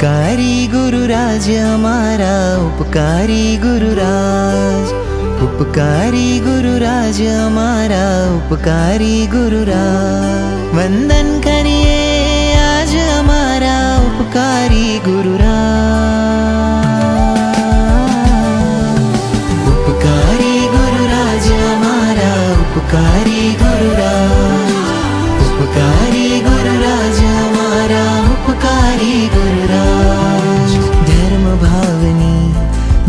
उपकारी गुरुराज हमारा उपकारी गुरुराज, उपकारी गुरुराज हमारा उपकारी गुरुराज। वंदन करिए आज हमारा उपकारी गुरुराज। उपकारी गुरुराज हमारा उपकारी गुरुराज, उपकारी गुरुराज हमारा उपकारी गुरुराज। धर्म भावनी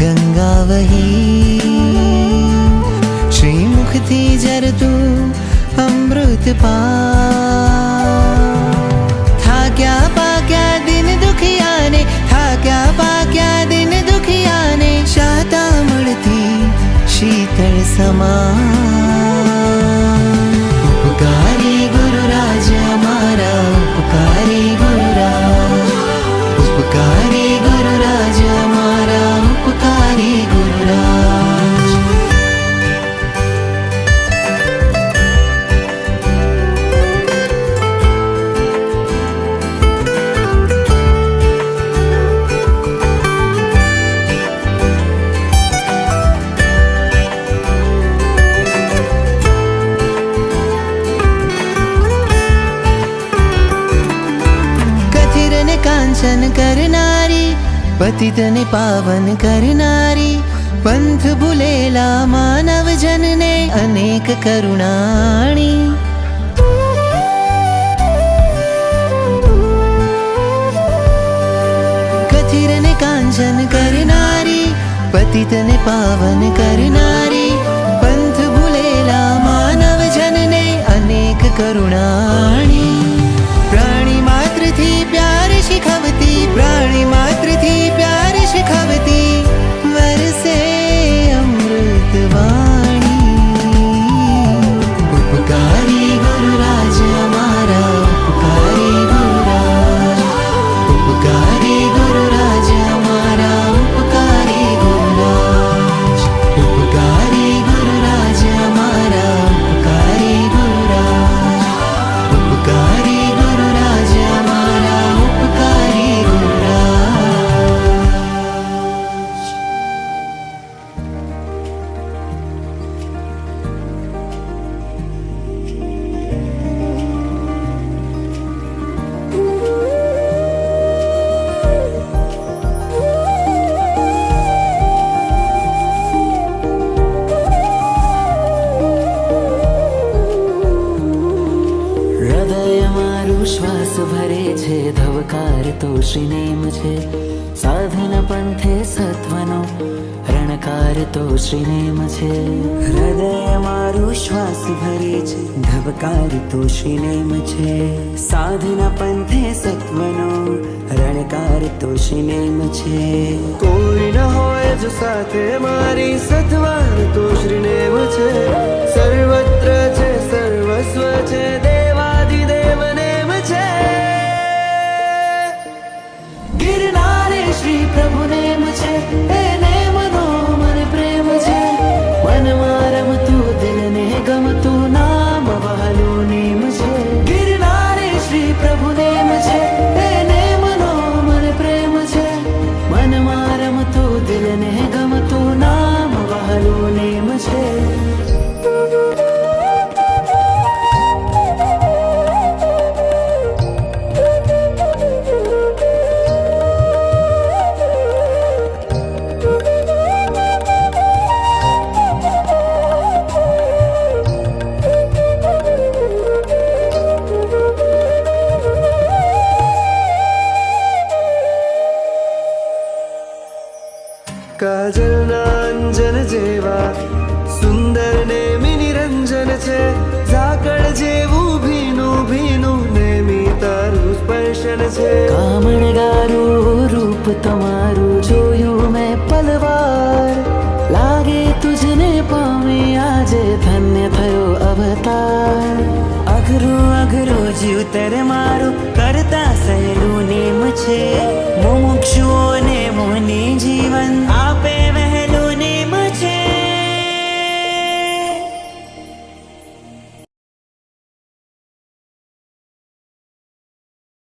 गंगा वही श्रीमुख थी जरतु अमृत पा। था क्या पा क्या दिन दुखिया ने, था क्या पा क्या दिन दुखिया ने, शाता मड़ती शीतल समान। उपकारी गुरुराज हमारा उपकारी गुरुराज, उपकारी गुरुराज हमारा उपकारी गुरुराज। कांचन करनारी पतित ने पावन करनारी, पंथ भूलेला मानव जन ने अनेक करुणाणी। कथिर ने कांचन करनारी पतित ने पावन करनारी, पंथ भूलेला मानव जन ने अनेक करुणाणी। प्राणी मात्र थी प्यार शिखवती, प्राणी मात्र थी प्यार शिखवती, वरसे अमृत वाणी। उपकारी गुरुराज हमारा उपकारी गुरुराज, उपकारी गुरुराज हमारा उपकारी गुरुराज, उपकारी गुरुराज हमारा उपकारी गुरुराज, उपकारी गुरुराज हमारा उपकारी गुरुराज। हृदय मारू श्वास भरे छे, धवकार तो श्रीनेम छे। साधन पंथे सत्वनो रणकार तो श्रीनेम छे। हृदय मारू श्वास भरे छे, धबकार तो श्रीनेम छे। साधना पंथे सत्वनो रणकार तो श्रीनेम छे। कोई न होए जो साथे मारी, सत्वार तो श्रीनेम छे। सर्वत्र छे सर्वस्व छे, देवादिदेव नेम छे। गिरनारे श्री प्रभु नेम छे, ए नेमनो मन प्रेम छे। मन मारम तू दिल ने गम तू, नाम वहलो नेम छे। गिरनारे श्री प्रभु नेम छे, ए नेमनो मन प्रेम छे। मन मारम तू दिल ने गम तू, नाम वहलो नेम छे। काजलना अंजन जेवा सुंदर नेमी निरंजन छे। झाकड़ जेवू भीनु भीनु नेमी तारू स्पर्शन छे। कामणगारू रूप तमारू जोયું મેં પલવાર, લાગે તુજને પામે આજે ધન્ય થયો અવતાર। અઘરું અઘરું જીવતર મારું કરતા સહેલું નેમ છે।